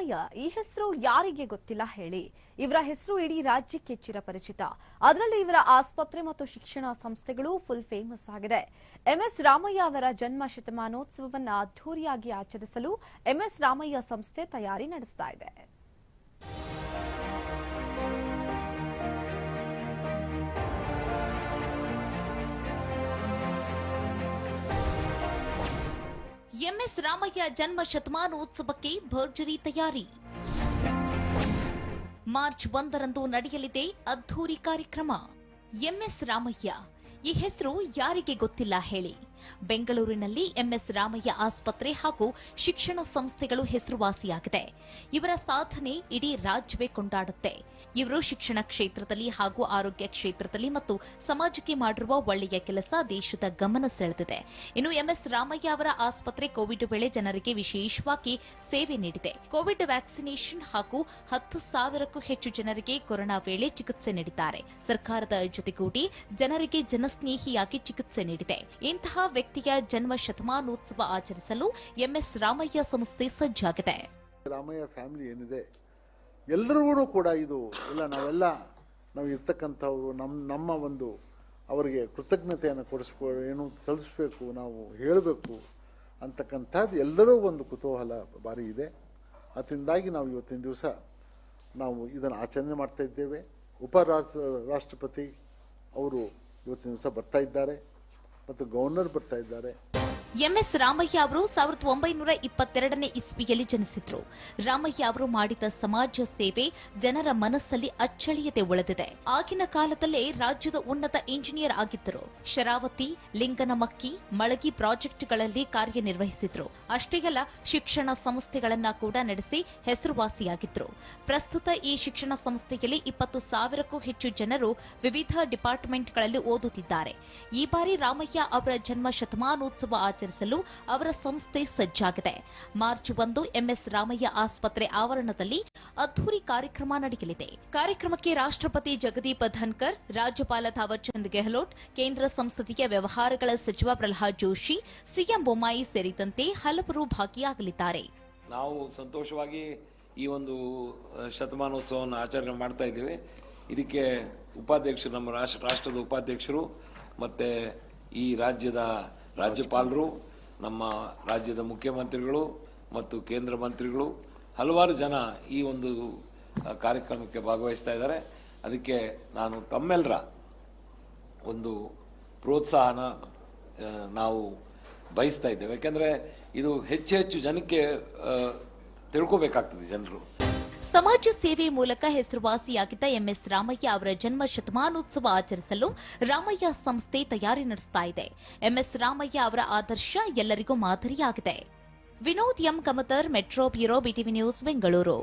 ರಾಮಯ್ಯ ಈ ಹೆಸರು ಯಾರಿಗೆ ಗೊತ್ತಿಲ್ಲ ಹೇಳಿ. ಇವರ ಹೆಸರು ಇಡೀ ರಾಜ್ಯಕ್ಕೆ ಚಿರಪರಿಚಿತ. ಅದರಲ್ಲಿ ಇವರ ಆಸ್ಪತ್ರೆ ಮತ್ತು ಶಿಕ್ಷಣ ಸಂಸ್ಥೆಗಳು ಫುಲ್ ಫೇಮಸ್ ಆಗಿದೆ. ಎಂಎಸ್ ರಾಮಯ್ಯ ಅವರ ಜನ್ಮ ಶತಮಾನೋತ್ಸವವನ್ನು ಅದ್ದೂರಿಯಾಗಿ ಆಚರಿಸಲು ಎಂಎಸ್ ರಾಮಯ್ಯ ಸಂಸ್ಥೆ ತಯಾರಿ ನಡೆಸ್ತಾ ಇದೆ. ಎಂಎಸ್ ರಾಮಯ್ಯ ಜನ್ಮ ಶತಮಾನೋತ್ಸವಕ್ಕೆ ಭರ್ಜರಿ ತಯಾರಿ. ಮಾರ್ಚ್ 1ರಂದು ನಡೆಯಲಿದೆ ಅದ್ಧೂರಿ ಕಾರ್ಯಕ್ರಮ. ಎಂಎಸ್ ರಾಮಯ್ಯ ಈ ಹೆಸರು ಯಾರಿಗೆ ಗೊತ್ತಿಲ್ಲ ಹೇಳಿ. ಬೆಂಗಳೂರಿನಲ್ಲಿ ಎಂಎಸ್ ರಾಮಯ್ಯ ಆಸ್ಪತ್ರೆ ಹಾಗೂ ಶಿಕ್ಷಣ ಸಂಸ್ಥೆಗಳು ಹೆಸರುವಾಸಿಯಾಗಿದೆ. ಇವರ ಸಾಧನೆ ಇಡೀ ರಾಜ್ಯವೇ ಕೊಂಡಾಡುತ್ತೆ. ಇವರು ಶಿಕ್ಷಣ ಕ್ಷೇತ್ರದಲ್ಲಿ ಹಾಗೂ ಆರೋಗ್ಯ ಕ್ಷೇತ್ರದಲ್ಲಿ ಮತ್ತು ಸಮಾಜಕ್ಕೆ ಮಾಡಿರುವ ಒಳ್ಳೆಯ ಕೆಲಸ ದೇಶದ ಗಮನ ಸೆಳೆದಿದೆ. ಇನ್ನು ಎಂಎಸ್ ರಾಮಯ್ಯ ಅವರ ಆಸ್ಪತ್ರೆ ಕೋವಿಡ್ ವೇಳೆ ಜನರಿಗೆ ವಿಶೇಷವಾಗಿ ಸೇವೆ ನೀಡಿದೆ. ಕೋವಿಡ್ ವ್ಯಾಕ್ಸಿನೇಷನ್ ಹಾಗೂ 10,000ಕ್ಕೂ ಹೆಚ್ಚು ಜನರಿಗೆ ಕೊರೋನಾ ವೇಳೆ ಚಿಕಿತ್ಸೆ ನೀಡಿದ್ದಾರೆ. ಸರ್ಕಾರದ ಜೊತೆಗೂಡಿ ಜನರಿಗೆ ಜನಸ್ನೇಹಿಯಾಗಿ ಚಿಕಿತ್ಸೆ ನೀಡಿದೆ. ಇಂತಹ ವ್ಯಕ್ತಿಯ ಜನ್ಮ ಶತಮಾನೋತ್ಸವ ಆಚರಿಸಲು ಎಂಎಸ್ ರಾಮಯ್ಯ ಸಂಸ್ಥೆ ಸಜ್ಜಾಗಿದೆ. ರಾಮಯ್ಯ ಫ್ಯಾಮಿಲಿ ಏನಿದೆ ಎಲ್ಲರಿಗೂ ಕೂಡ ಇದು ನಾವು ಇರ್ತಕ್ಕಂಥವ್ರು ನಮ್ಮ ಒಂದು ಅವರಿಗೆ ಕೃತಜ್ಞತೆಯನ್ನು ಸಲ್ಲಿಸಬೇಕು, ನಾವು ಹೇಳಬೇಕು ಅಂತಕ್ಕಂಥದ್ದು ಎಲ್ಲರೂ ಒಂದು ಕುತೂಹಲ ಭಾರಿ ಇದೆ. ಅದರಿಂದಾಗಿ ನಾವು ಇವತ್ತಿನ ದಿವಸ ನಾವು ಇದನ್ನು ಆಚರಣೆ ಮಾಡ್ತಾ ಇದ್ದೇವೆ. ರಾಷ್ಟ್ರಪತಿ ಅವರು ಇವತ್ತಿನ ದಿವಸ ಬರ್ತಾ ಇದ್ದಾರೆ ಮತ್ತು ಗವರ್ನರ್ ಬರ್ತಾ ಇದ್ದಾರೆ. ಎಂಎಸ್ ರಾಮಯ್ಯ ಅವರು 1922ನೇ ಇಸ್ವಿಯಲ್ಲಿ ಜನಿಸಿದ್ರು. ರಾಮಯ್ಯ ಅವರು ಮಾಡಿದ ಸಮಾಜ ಸೇವೆ ಜನರ ಮನಸ್ಸಲ್ಲಿ ಅಚ್ಚಳಿಯದೆ ಉಳಿದಿದೆ. ಆಗಿನ ಕಾಲದಲ್ಲೇ ರಾಜ್ಯದ ಉನ್ನತ ಇಂಜಿನಿಯರ್ ಆಗಿದ್ದರು. ಶರಾವತಿ, ಲಿಂಗನಮಕ್ಕಿ, ಮಳಗಿ ಪ್ರಾಜೆಕ್ಟ್ಗಳಲ್ಲಿ ಕಾರ್ಯನಿರ್ವಹಿಸಿದ್ರು. ಅಷ್ಟೇ ಅಲ್ಲ, ಶಿಕ್ಷಣ ಸಂಸ್ಥೆಗಳನ್ನ ಕೂಡ ನಡೆಸಿ ಹೆಸರುವಾಸಿಯಾಗಿದ್ರು. ಪ್ರಸ್ತುತ ಈ ಶಿಕ್ಷಣ ಸಂಸ್ಥೆಯಲ್ಲಿ 20,000ಕ್ಕೂ ಹೆಚ್ಚು ಜನರು ವಿವಿಧ ಡಿಪಾರ್ಟ್ಮೆಂಟ್ಗಳಲ್ಲಿ ಓದುತ್ತಿದ್ದಾರೆ. ಈ ಬಾರಿ ರಾಮಯ್ಯ ಅವರ ಜನ್ಮ ಶತಮಾನೋತ್ಸವ ಆಚರಿಸಲು ಅವರ ಸಂಸ್ಥೆ ಸಜ್ಜಾಗಿದೆ. ಮಾರ್ಚ್ 1 ಎಂಎಸ್ ರಾಮಯ್ಯ ಆಸ್ಪತ್ರೆ ಆವರಣದಲ್ಲಿ ಅದ್ಧೂರಿ ಕಾರ್ಯಕ್ರಮ ನಡೆಯಲಿದೆ. ಕಾರ್ಯಕ್ರಮಕ್ಕೆ ರಾಷ್ಟ್ರಪತಿ ಜಗದೀಪ್ ಧನ್ಕರ್, ರಾಜ್ಯಪಾಲ ಥಾವರ್ಚಂದ್ ಗೆಹ್ಲೋಟ್, ಕೇಂದ್ರ ಸಂಸದೀಯ ವ್ಯವಹಾರಗಳ ಸಚಿವ ಪ್ರಹ್ಲಾದ್ ಜೋಶಿ, ಸಿಎಂ ಬೊಮ್ಮಾಯಿ ಸೇರಿದಂತೆ ಹಲವರು ಭಾಗಿಯಾಗಲಿದ್ದಾರೆ. ನಾವು ಸಂತೋಷವಾಗಿ ಈ ಒಂದು ಶತಮಾನೋತ್ಸವವನ್ನು ಆಚರಣೆ ಮಾಡ್ತಾ ಇದ್ದೇವೆ. ಇದಕ್ಕೆ ಉಪಾಧ್ಯಕ್ಷರು, ನಮ್ಮ ರಾಷ್ಟ್ರದ ಉಪಾಧ್ಯಕ್ಷರು ಮತ್ತೆ ಈ ರಾಜ್ಯದ ರಾಜ್ಯಪಾಲರು, ನಮ್ಮ ರಾಜ್ಯದ ಮುಖ್ಯಮಂತ್ರಿಗಳು ಮತ್ತು ಕೇಂದ್ರ ಮಂತ್ರಿಗಳು, ಹಲವಾರು ಜನ ಈ ಒಂದು ಕಾರ್ಯಕ್ರಮಕ್ಕೆ ಭಾಗವಹಿಸ್ತಾ ಇದ್ದಾರೆ. ಅದಕ್ಕೆ ನಾನು ತಮ್ಮೆಲ್ಲರ ಒಂದು ಪ್ರೋತ್ಸಾಹನ ನಾವು ಬಯಸ್ತಾ ಇದ್ದೇವೆ. ಯಾಕೆಂದರೆ ಇದು ಹೆಚ್ಚು ಜನಕ್ಕೆ ತಿಳ್ಕೋಬೇಕಾಗ್ತದೆ ಜನರು. ಸಮಾಜ ಸೇವೆ ಮೂಲಕ ಹೆಸರುವಾಸಿಯಾಗಿದ್ದ ಎಂಎಸ್ ರಾಮಯ್ಯ ಅವರ ಜನ್ಮ ಶತಮಾನೋತ್ಸವ ಆಚರಿಸಲು ರಾಮಯ್ಯ ಸಂಸ್ಥೆ ತಯಾರಿ ನಡೆಸ್ತಾ ಇದೆ. ಎಂಎಸ್ ರಾಮಯ್ಯ ಅವರ ಆದರ್ಶ ಎಲ್ಲರಿಗೂ ಮಾದರಿಯಾಗಿದೆ. Vinod M Kamatar, metro bureau, BTV news, Bengaluru.